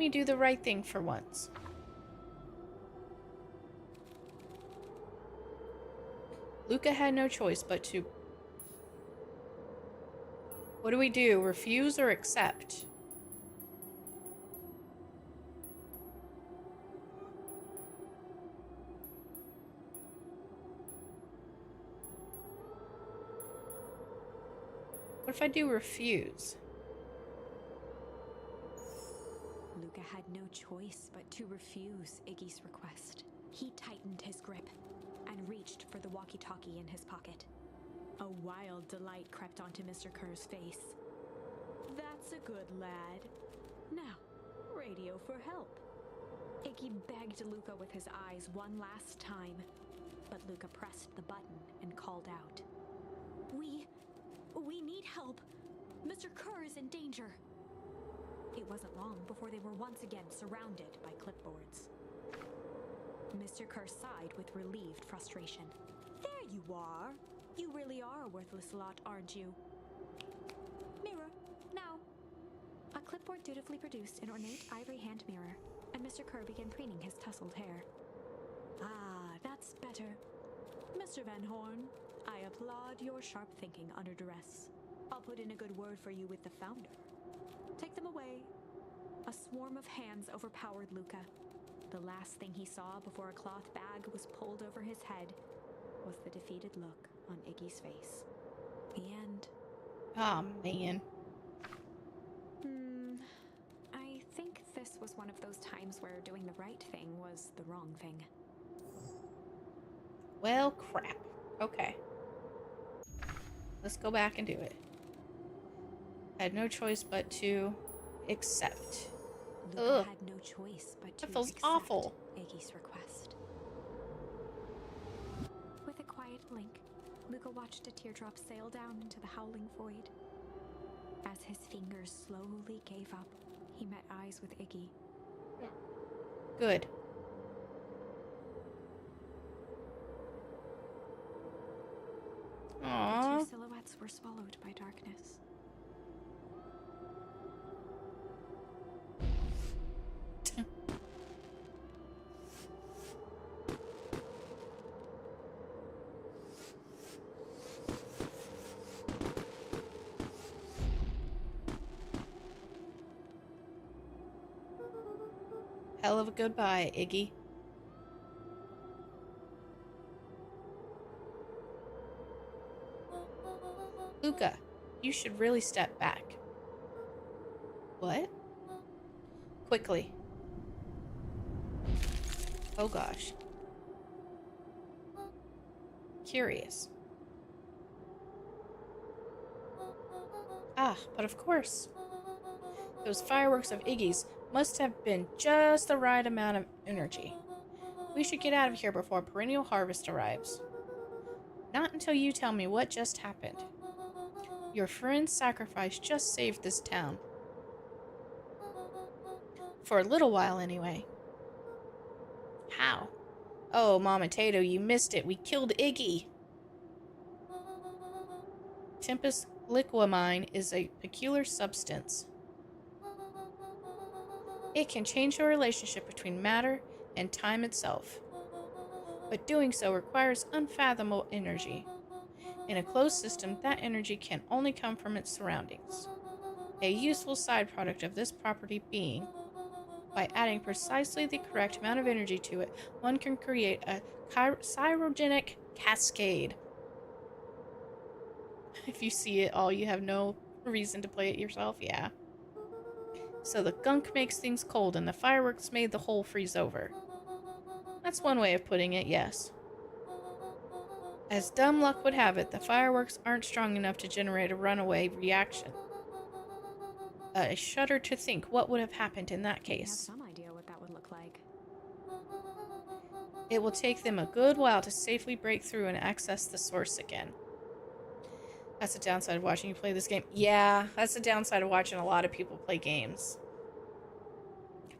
me do the right thing for once. Luca had no choice but to... What do we do? Refuse or accept? What if I do refuse? Luca had no choice but to refuse Iggy's request. He tightened his grip and reached for the walkie-talkie in his pocket. A wild delight crept onto Mr. Kerr's face. That's a good lad. Now, radio for help. Iggy begged Luca with his eyes one last time, but Luca pressed the button and called out. We need help. Mr. Kerr is in danger. It wasn't long before they were once again surrounded by clipboards. Mr. Kerr sighed with relieved frustration. There you are. You really are a worthless lot, aren't you? Mirror, now. A clipboard dutifully produced an ornate ivory hand mirror, and Mr. Kerr began preening his tousled hair. Ah, that's better. Mr. Van Horn, I applaud your sharp thinking under duress. I'll put in a good word for you with the founder. Take them away. A swarm of hands overpowered Luca. The last thing he saw before a cloth bag was pulled over his head was the defeated look on Iggy's face. The end. Oh, man. I think this was one of those times where doing the right thing was the wrong thing. Well, crap. Okay. Let's go back and do it. I had no choice but to accept. Luca had no choice but to That feels accept awful. Iggy's request. With a quiet blink, Luca watched a teardrop sail down into the howling void. As his fingers slowly gave up, he met eyes with Iggy. Good. The Aww. two silhouettes were swallowed by darkness. Hell of a goodbye, Iggy. Luca, you should really step back. What? Quickly. Oh gosh. Curious. Ah, but of course. Those fireworks of Iggy's must have been just the right amount of energy. We should get out of here before perennial harvest arrives. Not until you tell me what just happened. Your friend's sacrifice just saved this town. For a little while, anyway. How? Oh, Mama Tato, you missed it. We killed Iggy. Tempus liquamine is a peculiar substance. It can change the relationship between matter and time itself. But doing so requires unfathomable energy. In a closed system, that energy can only come from its surroundings. A useful side product of this property being, by adding precisely the correct amount of energy to it, one can create a cryogenic cascade. If you see it all, you have no reason to play it yourself, yeah. So the gunk makes things cold and the fireworks made the whole freeze over. That's one way of putting it, yes. As dumb luck would have it, the fireworks aren't strong enough to generate a runaway reaction. I shudder to think what would have happened in that I have case. some idea what that would look like. It will take them a good while to safely break through and access the source again. That's the downside of watching you play this game. Yeah, that's the downside of watching a lot of people play games.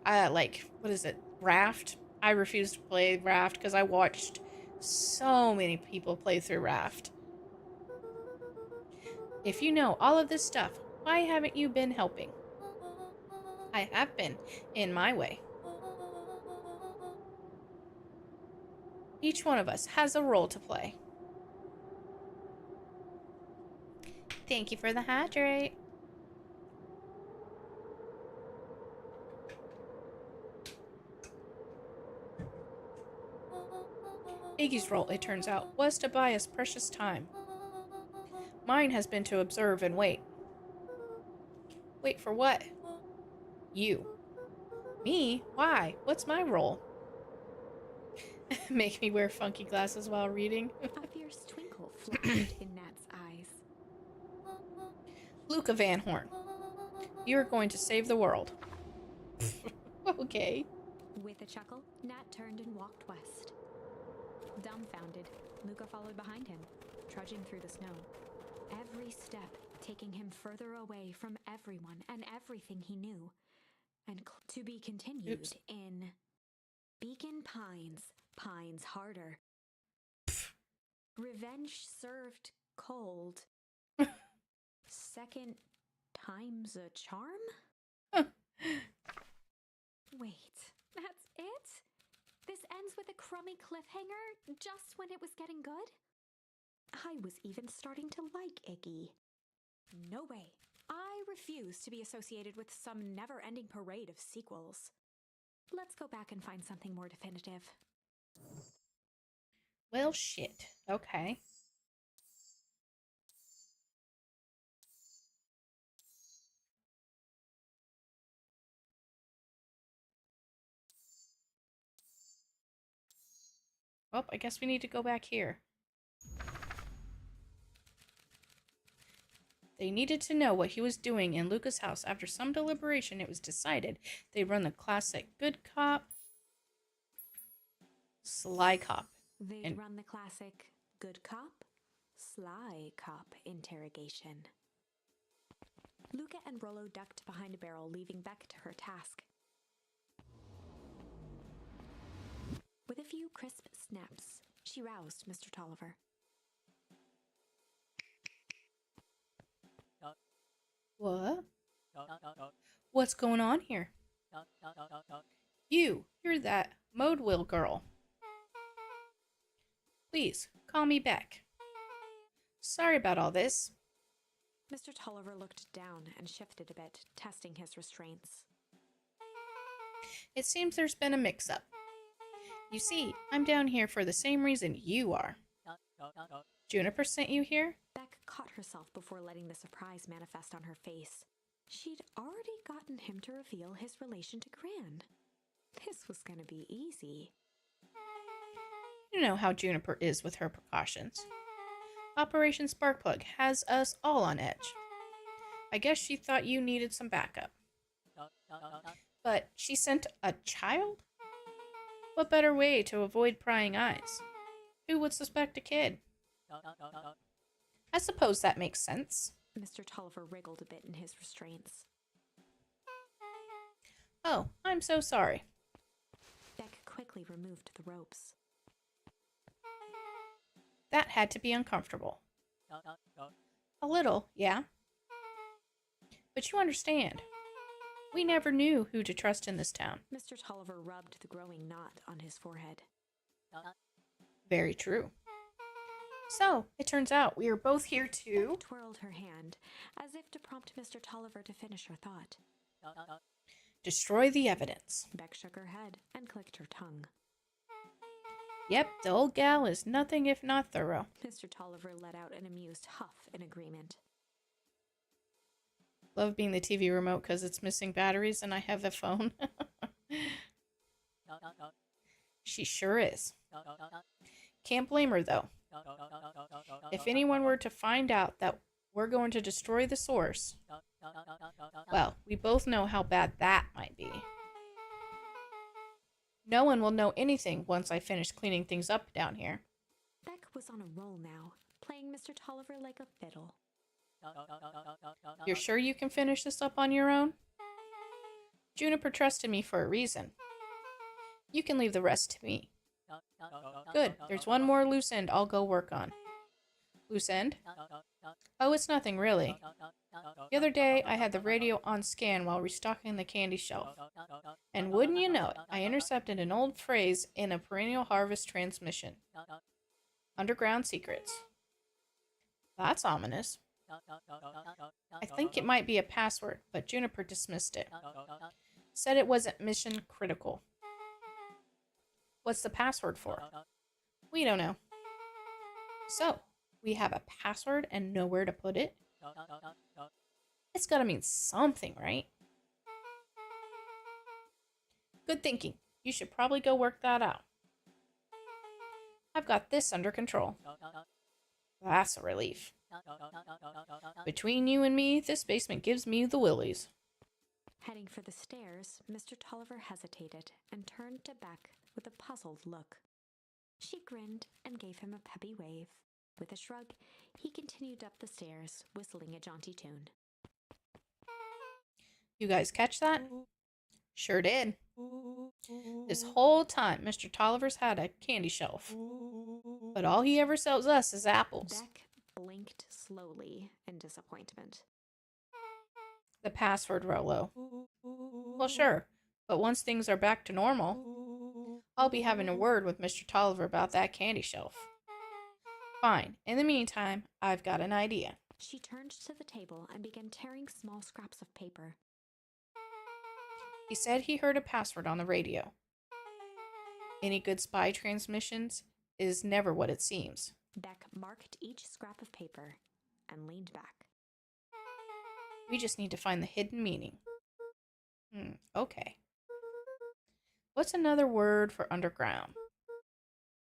What is it? Raft? I refuse to play Raft because I watched so many people play through Raft. If you know all of this stuff, why haven't you been helping? I have been, in my way. Each one of us has a role to play. Thank you for the hydrate. Iggy's role, it turns out, was to buy us precious time. Mine has been to observe and wait. Wait for what? You. Me? Why? What's my role? Make me wear funky glasses while reading. A fierce twinkle flashed in Nat's eyes. Luca Van Horn, you're going to save the world. Okay. With a chuckle, Nat turned and walked west. Dumbfounded, Luca followed behind him, trudging through the snow. Every step taking him further away from everyone and everything he knew. And to be continued Oops. in Beacon Pines, Pines Harder. Revenge served cold. Second time's a charm? Wait, that's it? This ends with a crummy cliffhanger just when it was getting good? I was even starting to like Iggy. No way. I refuse to be associated with some never-ending parade of sequels. Let's go back and find something more definitive. Well, shit. Okay. Well, I guess we need to go back here. They needed to know what he was doing in Luca's house. After some deliberation, it was decided they'd run the classic good cop, sly cop. They'd run the classic good cop, sly cop interrogation. Luca and Rollo ducked behind a barrel, leaving Beck to her task. With a few crisp snaps, she roused Mr. Tolliver. What? What's going on here? You're that Modeville girl. Please, call me Beck. Sorry about all this. Mr. Tolliver looked down and shifted a bit, testing his restraints. It seems there's been a mix-up. You see, I'm down here for the same reason you are. Juniper sent you here? Beck caught herself before letting the surprise manifest on her face. She'd already gotten him to reveal his relation to Gran. This was gonna be easy. You know how Juniper is with her precautions. Operation Sparkplug has us all on edge. I guess she thought you needed some backup. But she sent a child? What better way to avoid prying eyes? Who would suspect a kid? I suppose that makes sense. Mr. Tolliver wriggled a bit in his restraints. Oh, I'm so sorry. Beck quickly removed the ropes. That had to be uncomfortable. A little, yeah. But you understand. We never knew who to trust in this town. Mr. Tolliver rubbed the growing knot on his forehead. Very true. So, it turns out we are both here to... Beck twirled her hand, as if to prompt Mr. Tolliver to finish her thought. destroy the evidence. Beck shook her head and clicked her tongue. Yep, the old gal is nothing if not thorough. Mr. Tolliver let out an amused huff in agreement. Love being the TV remote because it's missing batteries and I have the phone. She sure is. Can't blame her, though. If anyone were to find out that we're going to destroy the source, well, we both know how bad that might be. No one will know anything once I finish cleaning things up down here. Beck was on a roll now, playing Mr. Tolliver like a fiddle. You're sure you can finish this up on your own? Juniper trusted me for a reason. You can leave the rest to me. Good, there's one more loose end I'll go work on. Loose end? Oh, it's nothing, really. The other day, I had the radio on scan while restocking the candy shelf. And wouldn't you know it, I intercepted an old phrase in a perennial harvest transmission. Underground secrets. That's ominous. I think it might be a password, but Juniper dismissed it. Said it wasn't mission critical. What's the password for? We don't know. So, we have a password and nowhere to put it? It's gotta mean something, right? Good thinking. You should probably go work that out. I've got this under control. That's a relief. Between you and me, this basement gives me the willies. Heading for the stairs, Mr. Tolliver hesitated and turned to Beck with a puzzled look. She grinned and gave him a peppy wave. With a shrug, he continued up the stairs, whistling a jaunty tune. You guys catch that? Sure did. This whole time, Mr. Tolliver's had a candy shelf. But all he ever sells us is apples. Beck blinked slowly in disappointment. The password, Rolo. Well, sure, but once things are back to normal, I'll be having a word with Mr. Tolliver about that candy shelf. Fine. In the meantime, I've got an idea. She turned to the table and began tearing small scraps of paper. He said he heard a password on the radio. Any good spy transmissions is never what it seems. Beck marked each scrap of paper and leaned back. We just need to find the hidden meaning. Okay. What's another word for underground?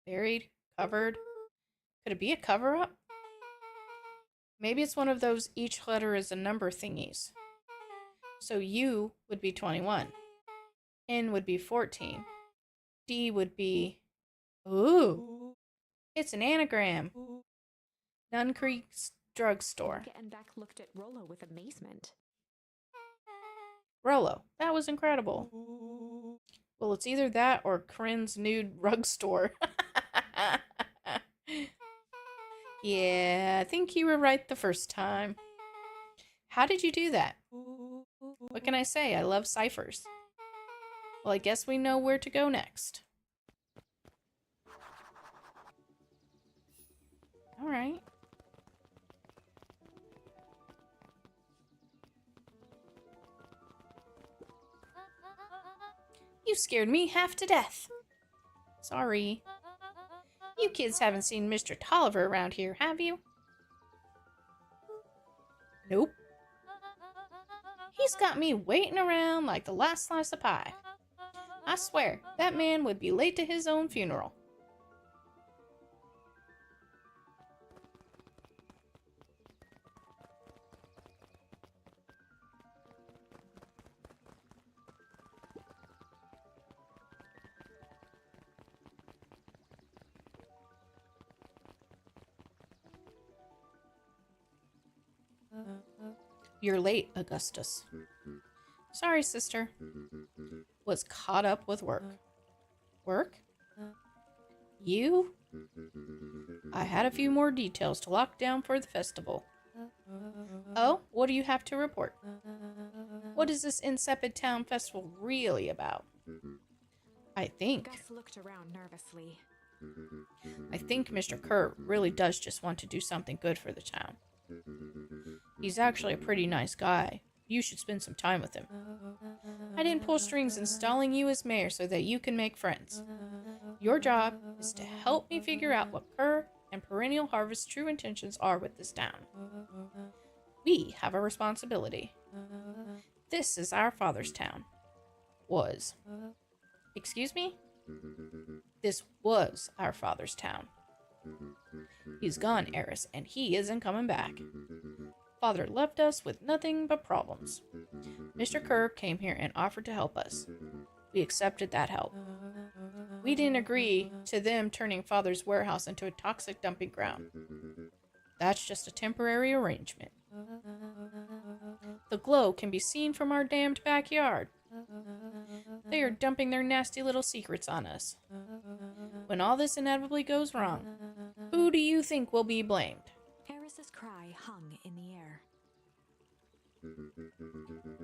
Buried? Covered? Could it be a cover-up? Maybe it's one of those each letter is a number thingies. So U would be 21. N would be 14. D would be... Ooh! It's an anagram. Nun Creek's drugstore. Beck and Beck looked at Rolo with amazement. Rolo, that was incredible. Well, it's either that or Corinne's nude rug store. Yeah, I think you were right the first time. How did you do that? What can I say? I love ciphers. Well, I guess we know where to go next. All right. You scared me half to death. Sorry. You kids haven't seen Mr. Tolliver around here, have you? Nope. He's got me waiting around like the last slice of pie. I swear, that man would be late to his own funeral. You're late, Augustus. Sorry, sister. Was caught up with work. Work? You? I had a few more details to lock down for the festival. Oh, what do you have to report? What is this Insipid Town Festival really about? I think Gus looked around nervously. Mr. Kerr really does just want to do something good for the town. He's actually a pretty nice guy. You should spend some time with him. I didn't pull strings installing you as mayor so that you can make friends. Your job is to help me figure out what Kerr and Perennial Harvest's true intentions are with this town. We have a responsibility. This is our father's town. Was. Excuse me? This was our father's town. He's gone, Eris, and he isn't coming back. Father left us with nothing but problems. Mr. Kerr came here and offered to help us. We accepted that help. We didn't agree to them turning Father's warehouse into a toxic dumping ground. That's just a temporary arrangement. The glow can be seen from our damned backyard. They are dumping their nasty little secrets on us. When all this inevitably goes wrong, who do you think will be blamed?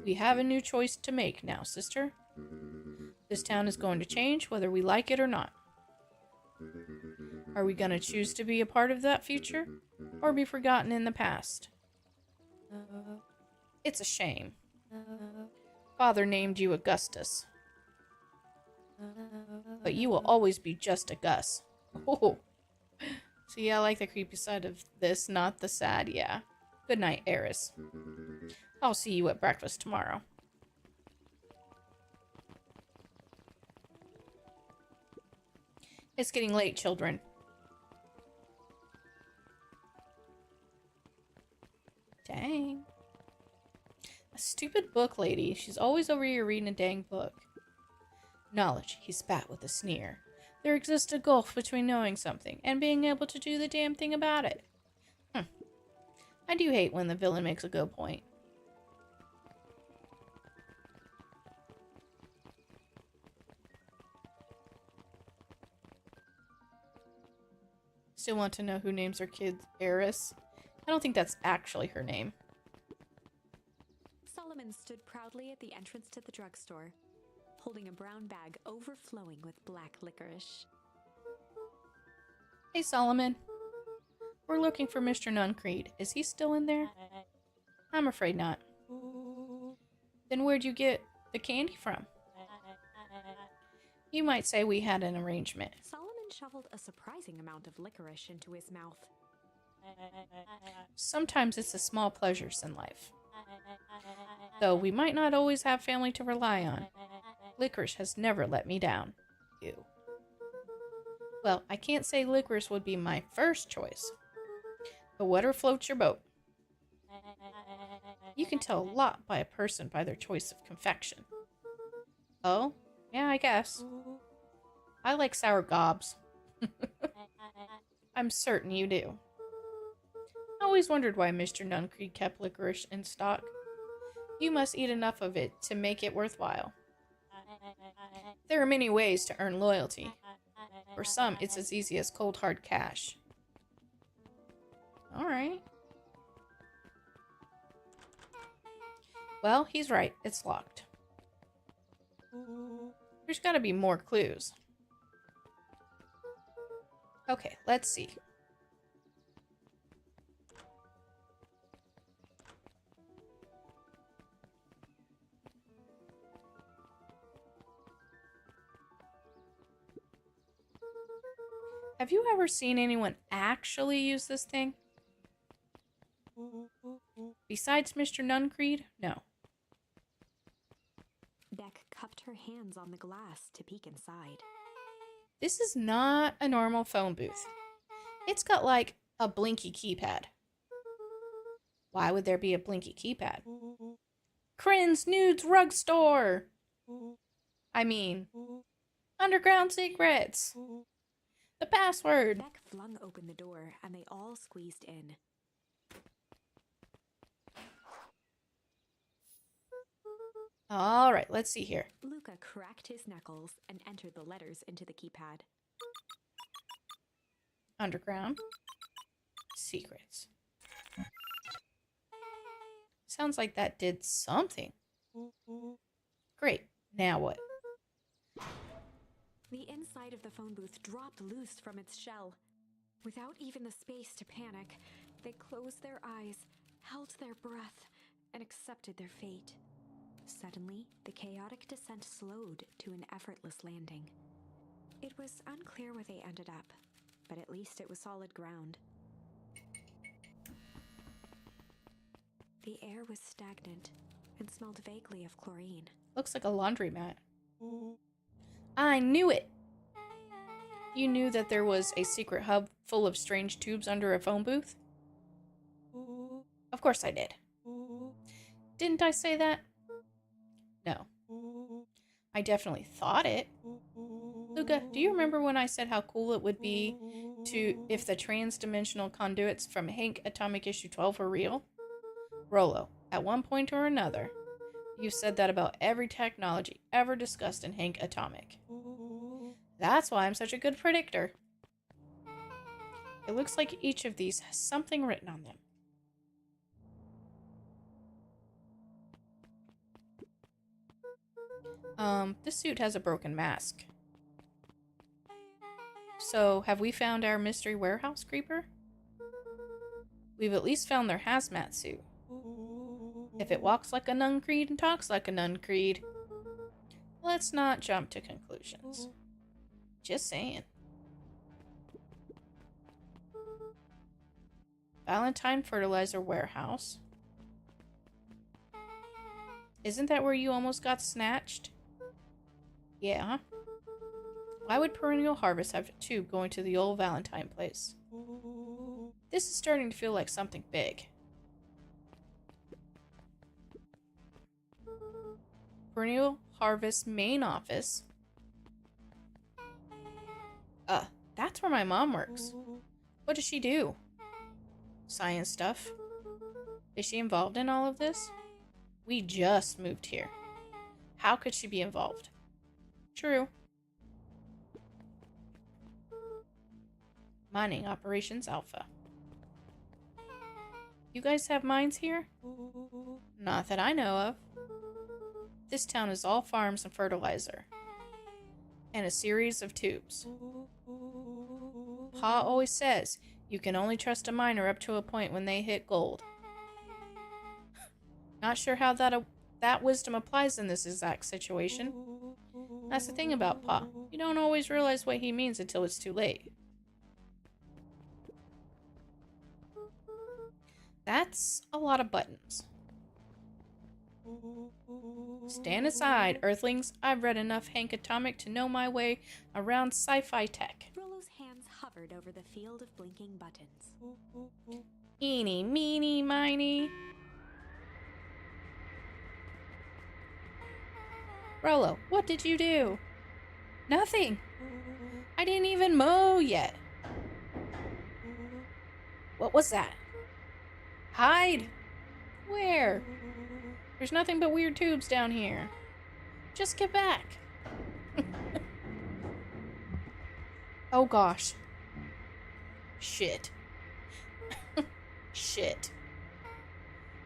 We have a new choice to make now, sister. This town is going to change whether we like it or not. Are we going to choose to be a part of that future or be forgotten in the past? It's a shame. Father named you Augustus. But you will always be just a Gus. Oh. See, I like the creepy side of this, not the sad, yeah. Good night, Eris. I'll see you at breakfast tomorrow. It's getting late, children. Dang. A stupid book lady. She's always over here reading a dang book. Knowledge, he spat with a sneer. There exists a gulf between knowing something and being able to do the damn thing about it. I do hate when the villain makes a good point. Still want to know who names her kid Eris? I don't think that's actually her name. Solomon stood proudly at the entrance to the drugstore, holding a brown bag overflowing with black licorice. Hey, Solomon. We're looking for Mr. Nuncreed. Is he still in there? I'm afraid not. Then where'd you get the candy from? You might say we had an arrangement. Solomon shoveled a surprising amount of licorice into his mouth. Sometimes it's the small pleasures in life. Though we might not always have family to rely on. Licorice has never let me down. Ew. Well, I can't say licorice would be my first choice. But whatever floats your boat. You can tell a lot by a person by their choice of confection. Oh? Yeah, I guess. I like sour gobs. I'm certain you do. I always wondered why Mr. Nuncreed kept licorice in stock. You must eat enough of it to make it worthwhile. There are many ways to earn loyalty. For some, it's as easy as cold hard cash. Alright. Well, he's right. It's locked. There's gotta be more clues. Okay, let's see. Have you ever seen anyone actually use this thing? Besides Mr. Nuncreed? No. Beck cupped her hands on the glass to peek inside. This is not a normal phone booth. It's got like a blinky keypad. Why would there be a blinky keypad? Crin's Nudes Rug Store! I mean, Underground Secrets! The password! Beck flung open the door and they all squeezed in. Alright, let's see here. Luca cracked his knuckles and entered the letters into the keypad. Underground Secrets. Sounds like that did something. Great. Now what? The inside of the phone booth dropped loose from its shell. Without even the space to panic, they closed their eyes, held their breath, and accepted their fate. Suddenly, the chaotic descent slowed to an effortless landing. It was unclear where they ended up, but at least it was solid ground. The air was stagnant and smelled vaguely of chlorine. Looks like a laundromat. I knew it! You knew that there was a secret hub full of strange tubes under a phone booth? Of course I did. Didn't I say that? No. I definitely thought it. Luca, do you remember when I said how cool it would be if the trans-dimensional conduits from Hank Atomic Issue 12 were real? Rollo, at one point or another, you've said that about every technology ever discussed in Hank Atomic. That's why I'm such a good predictor. It looks like each of these has something written on them. This suit has a broken mask. So, have we found our mystery warehouse creeper? We've at least found their hazmat suit. If it walks like a nun creed and talks like a nun creed, let's not jump to conclusions. Just saying. Valentine Fertilizer Warehouse. Isn't that where you almost got snatched? Yeah. Why would Perennial Harvest have a tube going to the old Valentine place? This is starting to feel like something big. Perennial Harvest main office. That's where my mom works. What does she do? Science stuff. Is she involved in all of this? We just moved here. How could she be involved? True. Mining Operations Alpha. You guys have mines here? Not that I know of. This town is all farms and fertilizer. And a series of tubes. Pa always says you can only trust a miner up to a point when they hit gold. Not sure how that wisdom applies in this exact situation. That's the thing about Pa. You don't always realize what he means until it's too late. That's a lot of buttons. Stand aside, Earthlings. I've read enough Hank Atomic to know my way around sci-fi tech. Rollo's hands hovered over the field of blinking buttons. Eeny, meeny, miny. Rollo, what did you do? Nothing. I didn't even mow yet. What was that? Hide! Where? There's nothing but weird tubes down here. Just get back. Oh gosh. Shit. Shit.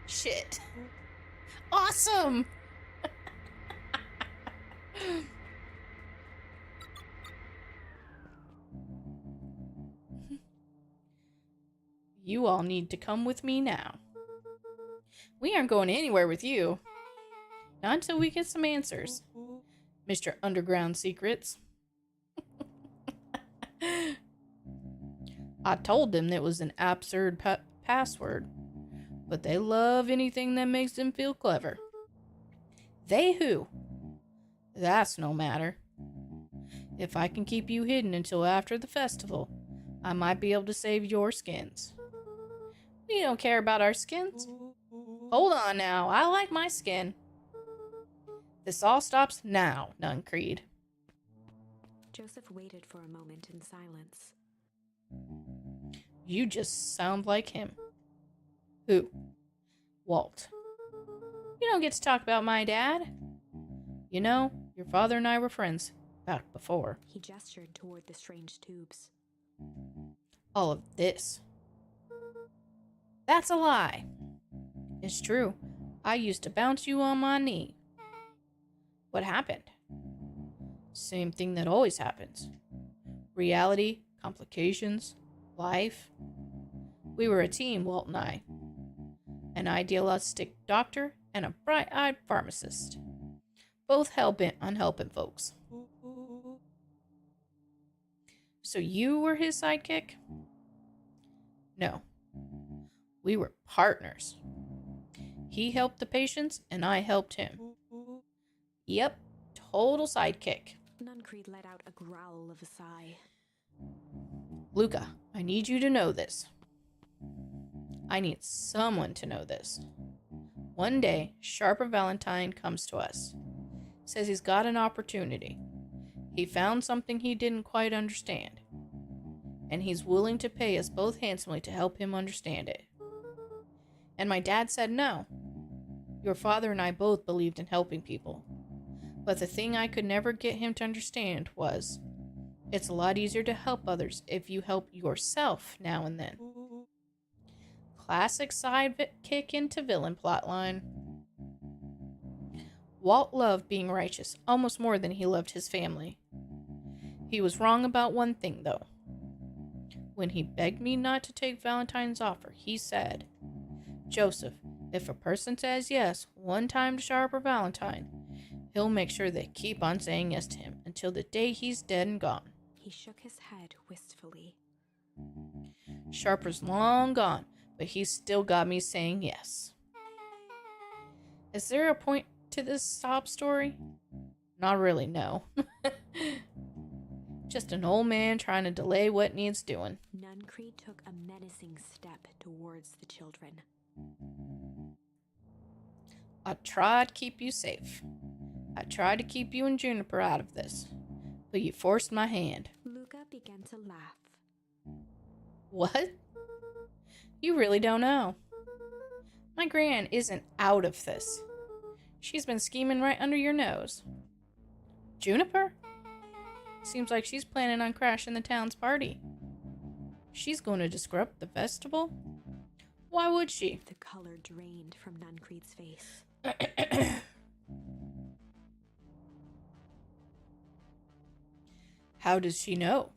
Shit. Awesome! You all need to come with me now. We aren't going anywhere with you. Not until we get some answers, Mr. Underground Secrets. I told them it was an absurd password, but they love anything that makes them feel clever. They who? That's no matter. If I can keep you hidden until after the festival, I might be able to save your skins. We don't care about our skins. Hold on now, I like my skin. This all stops now, Nun Creed. Joseph waited for a moment in silence. You just sound like him. Who? Walt. You don't get to talk about my dad. You know, your father and I were friends back before. He gestured toward the strange tubes. All of this. That's a lie. It's true. I used to bounce you on my knee. What happened? Same thing that always happens. Reality, complications, life. We were a team, Walt and I. An idealistic doctor and a bright-eyed pharmacist. Both hell-bent on helping folks. So you were his sidekick? No. We were partners. He helped the patients, and I helped him. Yep, total sidekick. Nuncreed let out a growl of a sigh. Luca, I need you to know this. I need someone to know this. One day, Sharper Valentine comes to us. Says he's got an opportunity. He found something he didn't quite understand. And he's willing to pay us both handsomely to help him understand it. And my dad said no. Your father and I both believed in helping people. But the thing I could never get him to understand was, it's a lot easier to help others if you help yourself now and then. Classic sidekick into villain plotline. Walt loved being righteous almost more than he loved his family. He was wrong about one thing, though. When he begged me not to take Valentine's offer, he said, "Joseph, if a person says yes one time to Sharp or Valentine, he'll make sure they keep on saying yes to him until the day he's dead and gone." He shook his head wistfully. Sharper's long gone, but he's still got me saying yes. Is there a point to this sob story? Not really, no. Just an old man trying to delay what needs doing. Nuncreed took a menacing step towards the children. I tried to keep you safe. I tried to keep you and Juniper out of this, but you forced my hand. Luca began to laugh. What? You really don't know. My Gran isn't out of this. She's been scheming right under your nose. Juniper? Seems like she's planning on crashing the town's party. She's going to disrupt the festival? Why would she? The color drained from Nuncreed's face. How does she know?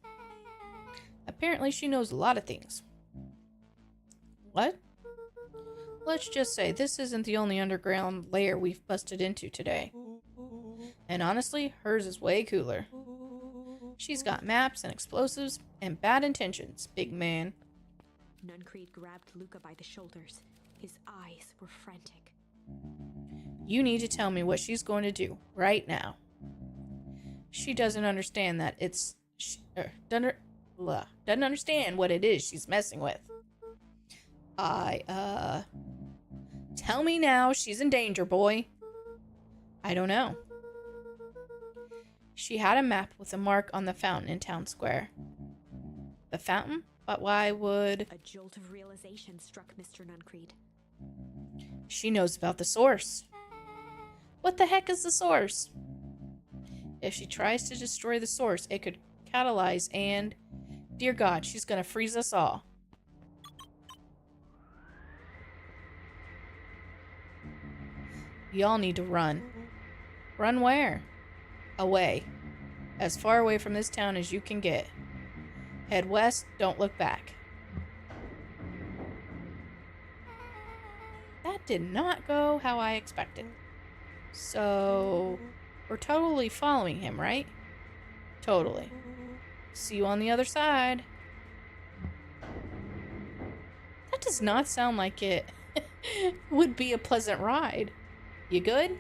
Apparently she knows a lot of things. What? Let's just say this isn't the only underground lair we've busted into today. And honestly, hers is way cooler. She's got maps and explosives and bad intentions, big man. Nuncreed grabbed Luca by the shoulders. His eyes were frantic. You need to tell me what she's going to do right now. She doesn't understand that doesn't understand what it is she's messing with. Tell me now she's in danger, boy. I don't know. She had a map with a mark on the fountain in town square. The fountain? But why would... A jolt of realization struck Mr. Nuncreed. She knows about the source. What the heck is the source? If she tries to destroy the source, it could catalyze and... Dear God, she's gonna freeze us all. Y'all need to run. Run where? Away. As far away from this town as you can get. Head west, don't look back. That did not go how I expected. So, we're totally following him, right? Totally. See you on the other side. That does not sound like it would be a pleasant ride. You good?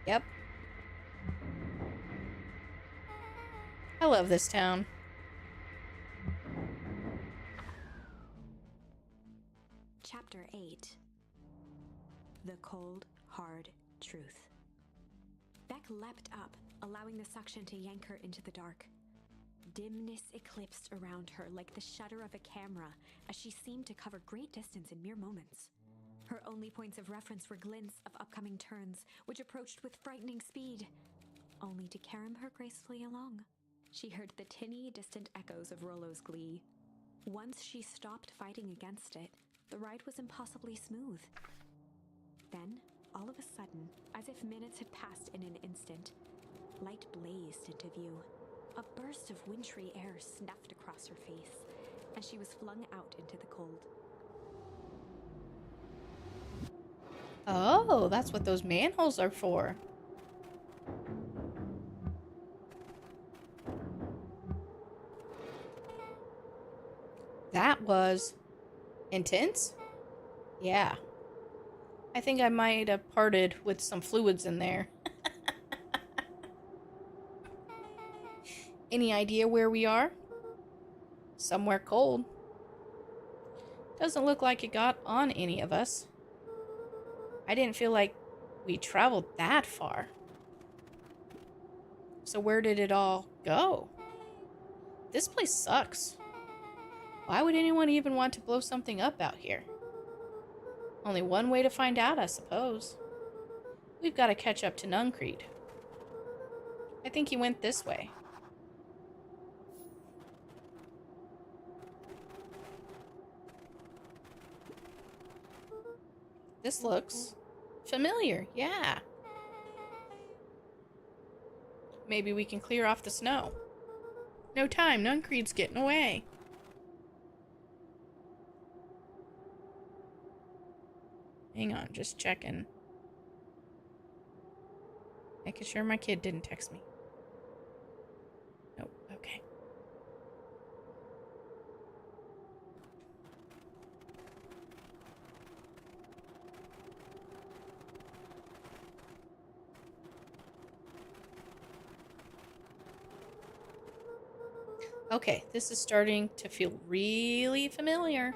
Yep. I love this town. Chapter 8. The Cold, Hard Truth. Beck leapt up, allowing the suction to yank her into the dark. Dimness eclipsed around her like the shutter of a camera as she seemed to cover great distance in mere moments. Her only points of reference were glints of upcoming turns, which approached with frightening speed, only to carom her gracefully along. She heard the tinny, distant echoes of Rollo's glee. Once she stopped fighting against it, the ride was impossibly smooth. Then, all of a sudden, as if minutes had passed in an instant, light blazed into view. A burst of wintry air snuffed across her face, and she was flung out into the cold. Oh, that's what those manholes are for. That was intense? Yeah. I think I might have parted with some fluids in there. Any idea where we are? Somewhere cold. Doesn't look like it got on any of us. I didn't feel like we traveled that far. So where did it all go? This place sucks. Why would anyone even want to blow something up out here? Only one way to find out, I suppose. We've got to catch up to Nuncreed. I think he went this way. This looks familiar, yeah. Maybe we can clear off the snow. No time, Nuncreed's getting away. Hang on, just checking. Making sure my kid didn't text me. Nope, okay. Okay, this is starting to feel really familiar.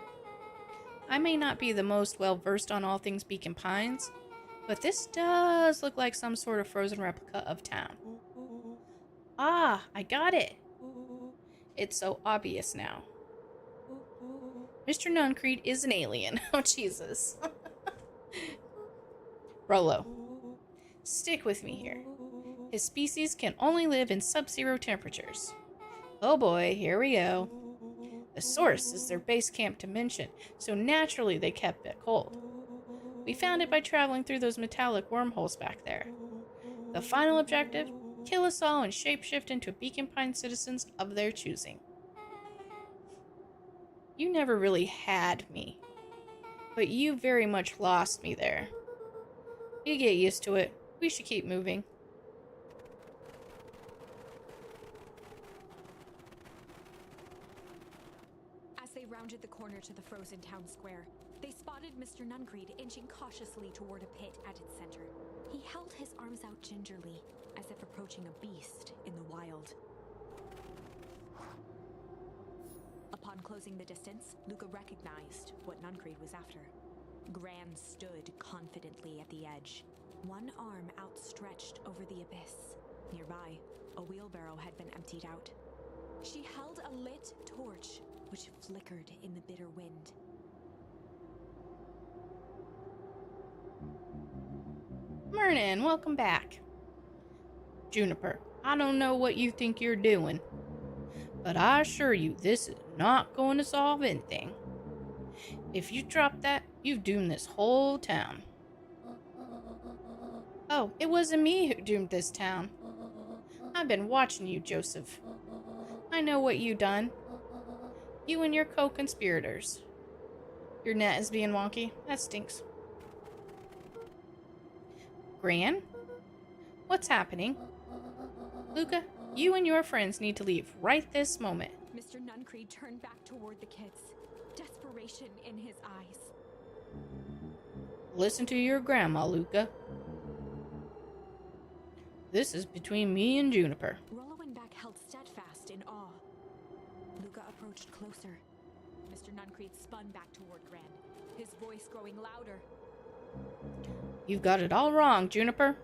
I may not be the most well versed on all things Beacon Pines, but this does look like some sort of frozen replica of town. Ah, I got it. It's so obvious now. Mr. Nuncreed is an alien. Oh, Jesus. Rollo, stick with me here. His species can only live in sub-zero temperatures. Oh boy, here we go. The source is their base camp dimension, so naturally they kept it cold. We found it by traveling through those metallic wormholes back there. The final objective? Kill us all and shapeshift into Beacon Pine citizens of their choosing. You never really had me, but you very much lost me there. You get used to it. We should keep moving. As they rounded the corner to the frozen town square, they spotted Mr. Nuncreed inching cautiously toward a pit at its center. He held his arms out gingerly, as if approaching a beast in the wild. Upon closing the distance, Luca recognized what Nuncreed was after. Gran stood confidently at the edge, one arm outstretched over the abyss. Nearby, a wheelbarrow had been emptied out. She held a lit torch, which flickered in the bitter wind. Merlin, welcome back. Juniper, I don't know what you think you're doing, but I assure you this is not going to solve anything. If you drop that, you've doomed this whole town. Oh, it wasn't me who doomed this town. I've been watching you, Joseph. I know what you done. You and your co-conspirators. Your net is being wonky. That stinks. Gran? What's happening? Luca, you and your friends need to leave right this moment. Mr. Nuncreed turned back toward the kids, desperation in his eyes. Listen to your grandma, Luca. This is between me and Juniper. Rollo and Beck held steadfast in awe. Luca approached closer. Mr. Nuncreed spun back toward Gran, his voice growing louder. You've got it all wrong, Juniper.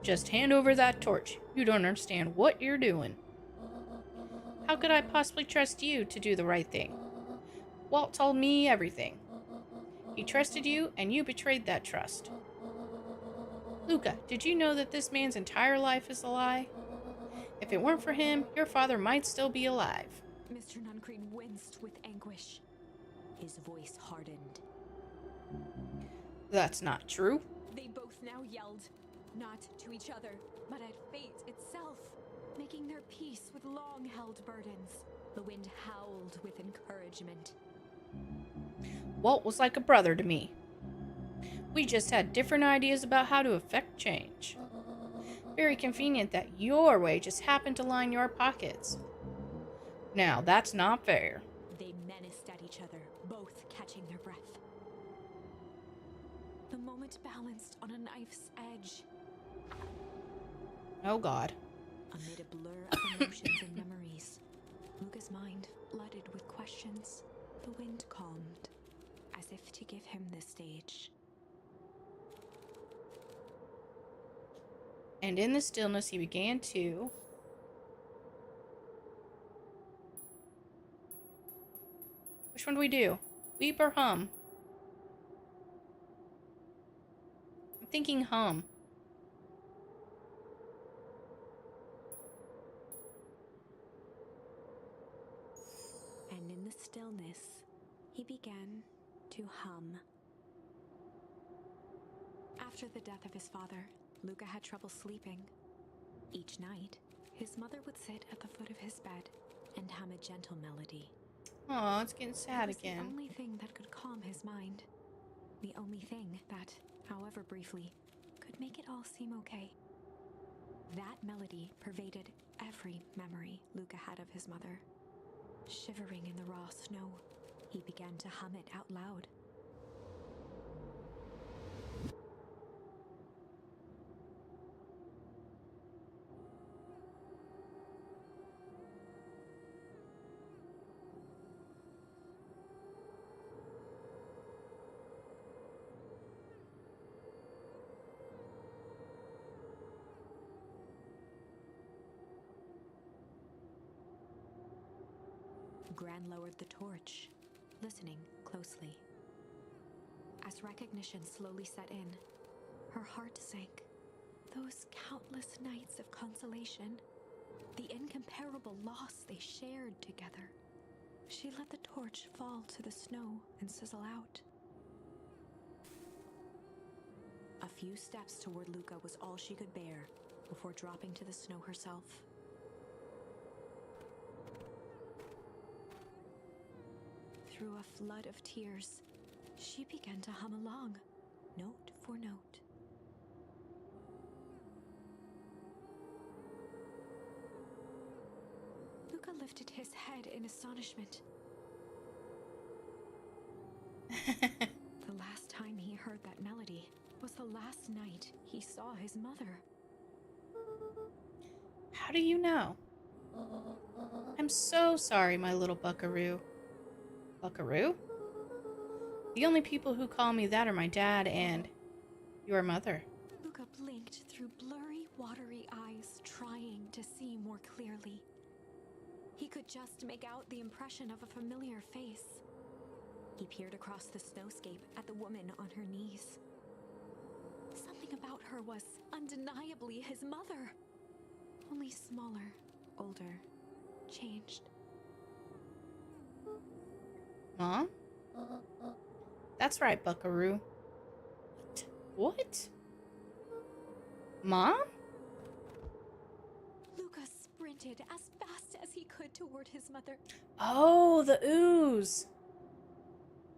Just hand over that torch. You don't understand what you're doing. How could I possibly trust you to do the right thing? Walt told me everything. He trusted you, and you betrayed that trust. Luca, did you know that this man's entire life is a lie? If it weren't for him, your father might still be alive. Mr. Nuncreed winced with anguish. His voice hardened. That's not true. They both now yelled, not to each other, but at fate itself, making their peace with long-held burdens. The wind howled with encouragement. Walt was like a brother to me. We just had different ideas about how to effect change. Very convenient that your way just happened to line your pockets. Now, that's not fair. They menaced at each other, both catching their breath. The moment balanced on a knife's edge. Oh, God. Amid a blur of emotions and memories, Luca's mind flooded with questions. The wind calmed, as if to give him the stage. And in the stillness, he began to... Which one do we do? Weep or hum? I'm thinking hum. And in the stillness, he began to hum. After the death of his father, Luca had trouble sleeping. Each night, his mother would sit at the foot of his bed and hum a gentle melody. Oh, it's getting It sad was again. the only thing that could calm his mind. The only thing that, however briefly, could make it all seem okay. That melody pervaded every memory Luca had of his mother. Shivering in the raw snow, he began to hum it out loud. Gran lowered the torch, listening closely. As recognition slowly set in, her heart sank. Those countless nights of consolation, the incomparable loss they shared together. She let the torch fall to the snow and sizzle out. A few steps toward Luca was all she could bear before dropping to the snow herself. Through a flood of tears, she began to hum along, note for note. Luca lifted his head in astonishment. The last time he heard that melody was the last night he saw his mother. How do you know? I'm so sorry, my little buckaroo. Buckaroo? The only people who call me that are my dad and your mother. Luca blinked through blurry, watery eyes, trying to see more clearly. He could just make out the impression of a familiar face. He peered across the snowscape at the woman on her knees. Something about her was undeniably his mother. Only smaller, older, changed. Mom? That's right, buckaroo. What? Mom? Luca sprinted as fast as he could toward his mother. Oh, the ooze.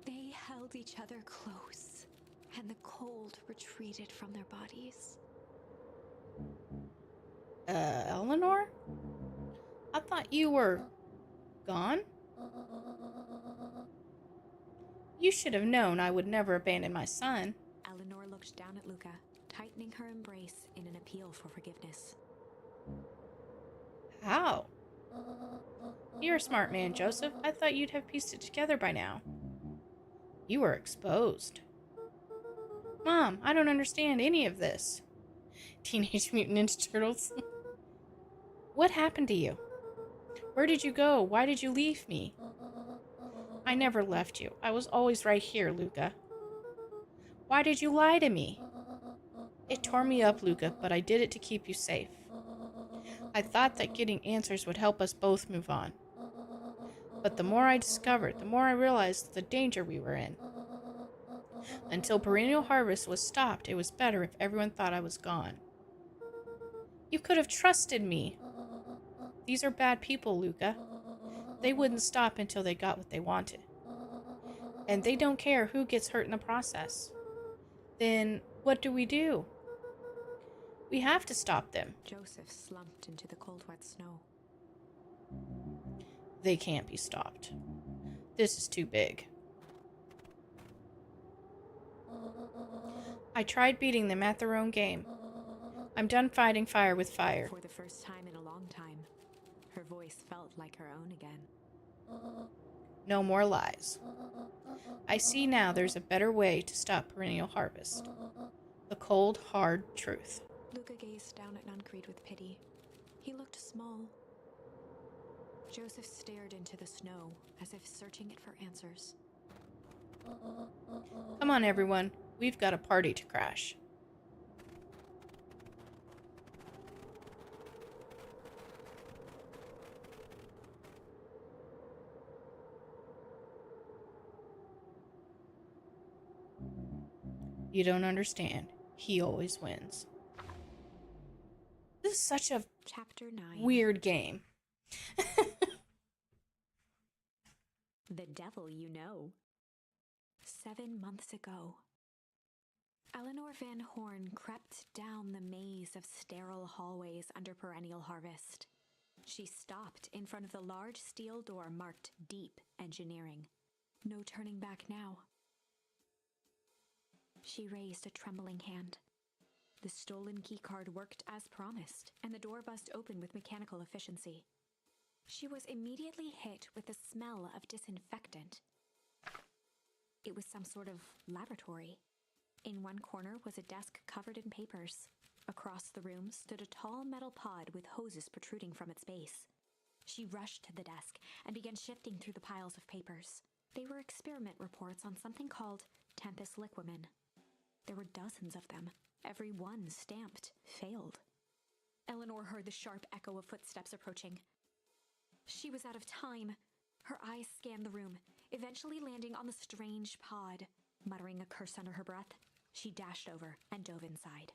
They held each other close, and the cold retreated from their bodies. Eleanor? I thought you were gone? You should have known I would never abandon my son. Eleanor looked down at Luca, tightening her embrace in an appeal for forgiveness. How? You're a smart man, Joseph. I thought you'd have pieced it together by now. You were exposed. Mom, I don't understand any of this. Teenage Mutant Ninja Turtles. What happened to you? Where did you go? Why did you leave me? I never left you. I was always right here, Luca. Why did you lie to me? It tore me up, Luca, but I did it to keep you safe. I thought that getting answers would help us both move on. But the more I discovered, the more I realized the danger we were in. Until Perennial Harvest was stopped, it was better if everyone thought I was gone. You could have trusted me. These are bad people, Luca. They wouldn't stop until they got what they wanted. And they don't care who gets hurt in the process. Then what do? We have to stop them. Joseph slumped into the cold, wet snow. They can't be stopped. This is too big. I tried beating them at their own game. I'm done fighting fire with fire. For the first time in a long time, her voice felt like her own again. No more lies. I see now there's a better way to stop Perennial Harvest. The cold, hard truth. Luca gazed down at Nuncreed with pity. He looked small. Joseph stared into the snow as if searching it for answers. Come on, everyone. We've got a party to crash. You don't understand. He always wins. is such a Chapter 9. weird game. The Devil You Know. 7 months ago, Eleanor Van Horn crept down the maze of sterile hallways under Perennial Harvest. She stopped in front of the large steel door marked Deep Engineering. No turning back now. She raised a trembling hand. The stolen keycard worked as promised, and the door buzzed open with mechanical efficiency. She was immediately hit with the smell of disinfectant. It was some sort of laboratory. In one corner was a desk covered in papers. Across the room stood a tall metal pod with hoses protruding from its base. She rushed to the desk and began shifting through the piles of papers. They were experiment reports on something called Tempus Liquamen. There were dozens of them, every one stamped failed. Eleanor heard the sharp echo of footsteps approaching. She was out of time. Her eyes scanned the room, eventually landing on the strange pod. Muttering a curse under her breath, she dashed over and dove inside.